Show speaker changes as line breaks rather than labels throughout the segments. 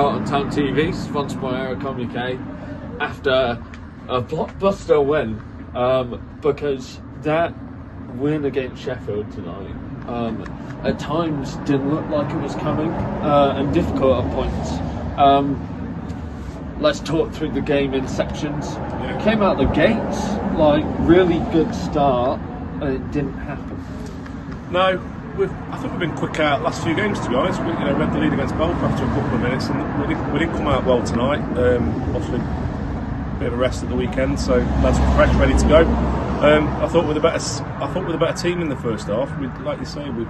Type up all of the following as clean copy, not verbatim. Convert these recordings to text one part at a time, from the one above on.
Carlton Town TV, sponsored by Aerocom UK, after a blockbuster win, because that win against Sheffield tonight at times didn't look like it was coming, and difficult at points. Let's talk through the game in sections.
Yeah.
Came out the gates, like, really good start, and it didn't happen.
No, I think we've been quick out last few games, to be honest. We had the lead against Belfast after a couple of minutes, and we didn't come out well tonight. Obviously, a bit of a rest at the weekend, so lads were fresh, ready to go. I thought with a better team in the first half. We, like you say, we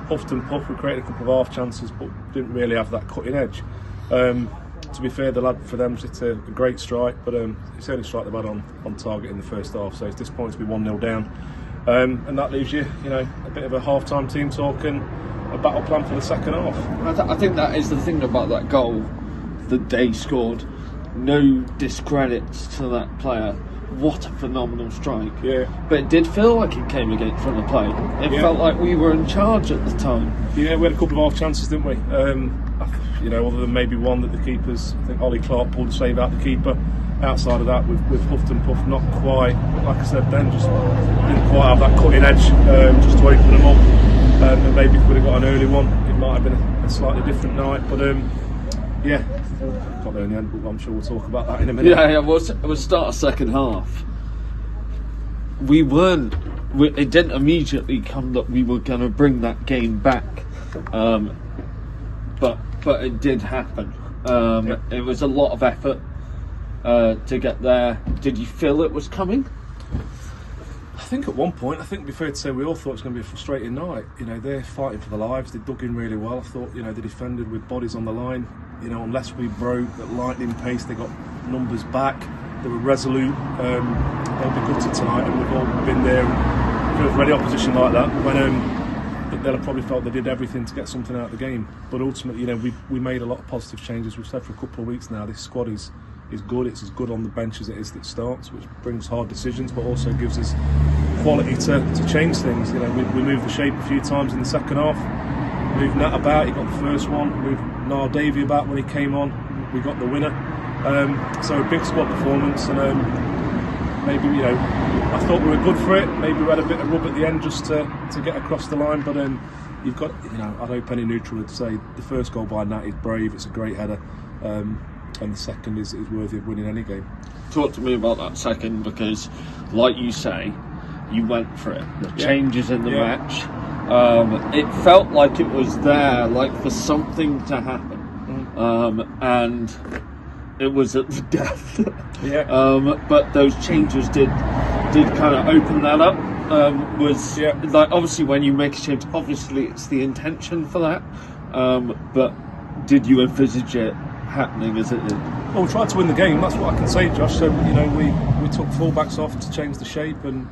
puffed and puffed. We created a couple of half chances, but didn't really have that cutting edge. To be fair, the lad for them it's a great strike, but it's the only strike they've had on target in the first half. So it's disappointing to be 1-0 down, and that leaves you, a bit of a half-time team talk and a battle plan for the second half.
I think that is the thing about that goal that they scored. No discredits to that player. What a phenomenal strike! Yeah, but it did feel like it came against from the play. It felt like we were in charge at the time.
Yeah, we had a couple of half chances, didn't we? Other than maybe one that the keepers, I think Clerke pulled a save out the keeper. Outside of that, we've huffed and puffed, not quite, like I said then, just didn't quite have that cutting edge, just to open them up. And maybe if we'd have got an early one, it might have been a slightly different night. But got there in the end, but I'm sure we'll talk about that in a minute.
Yeah, we'll start a second half. It didn't immediately come that we were going to bring that game back, but it did happen. It was a lot of effort to get there. Did you feel it was coming?
I think at one point, it'd be fair to say we all thought it was going to be a frustrating night. They're fighting for their lives. They dug in really well. I thought, they defended with bodies on the line. Unless we broke at lightning pace, they got numbers back. They were resolute. They'll be gutted tonight, and we've all been there. And for any opposition like that, when they'll have probably felt they did everything to get something out of the game. But ultimately, we made a lot of positive changes. We've said for a couple of weeks now, this squad is good. It's as good on the bench as it is that starts, which brings hard decisions, but also gives us quality to change things. We moved the shape a few times in the second half. Moved Nat about, he got the first one. Moved Niall Davey about when he came on. We got the winner. So a big squad performance, and maybe I thought we were good for it. Maybe we had a bit of rub at the end just to get across the line. But you've got, I'd hope any neutral would say the first goal by Nat is brave. It's a great header. And the second is worthy of winning any game.
Talk to me about that second, because, like you say, you went for it. The changes in the match. It felt like it was there, like for something to happen, and it was at the death. But those changes did kind of open that up. Like, obviously when you make a change, obviously it's the intention for that. But did you envisage it happening as it did?
Well, we tried to win the game. That's what I can say, Josh. So we took fullbacks off to change the shape and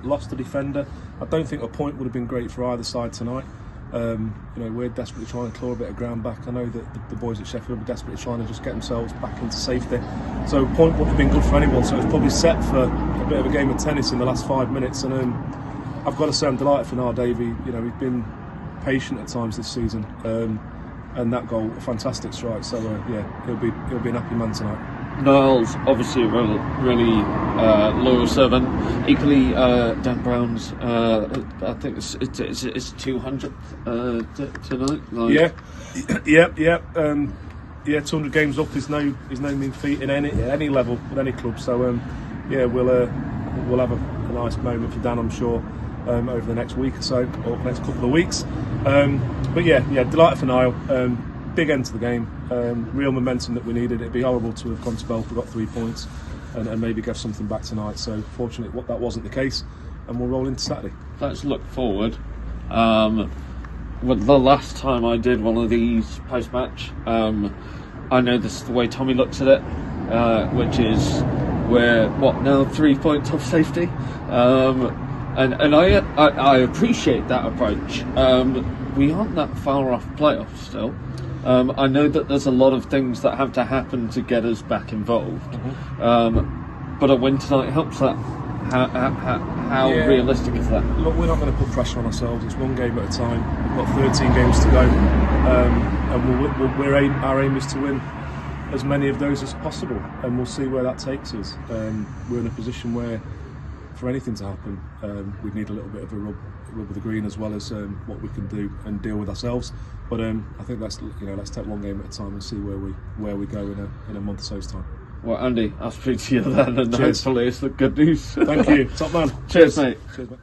lost the defender. I don't think a point would have been great for either side tonight. We're desperately trying to claw a bit of ground back. I know that the boys at Sheffield were desperately trying to just get themselves back into safety. So a point wouldn't have been good for anyone. So it's probably set for a bit of a game of tennis in the last 5 minutes. And I've got to say I'm delighted for Niall Davey. He's been patient at times this season. And that goal, a fantastic strike. So he'll be an happy man tonight.
Niall's obviously a really loyal servant. Equally, Dan Brown's. I think it's 200 tonight. Like. 200 games up is no mean feat in any level with any club. So we'll have a nice moment for Dan, I'm sure, over the next week or so, or the next couple of weeks. But delighted for Niall. Big end to the game, real momentum that we needed. It'd be horrible to have gone to Belfast, got 3 points, and maybe give something back tonight. So fortunately that wasn't the case, and we'll roll into Saturday. Let's look forward. The last time I did one of these post-match, I know this is the way Tommy looks at it, which is we're now 3 points off safety, and I appreciate that approach. We aren't that far off playoffs still. I know that there's a lot of things that have to happen to get us back involved, but a win tonight helps that How
Yeah.
realistic is that?
Look, we're not going to put pressure on ourselves. It's one game at a time. We've got 13 games to go, and our aim is to win as many of those as possible, and we'll see where that takes us. We're in a position where, for anything to happen, we need a little bit of a rub of the green, as well as what we can do and deal with ourselves. But I think let's take one game at a time and see where we go in a month or so's time.
Well, Andy, I'll speak to you then, and
Cheers.
hopefully it's the good news.
Thank you, top man.
Cheers, mate.
Cheers, mate.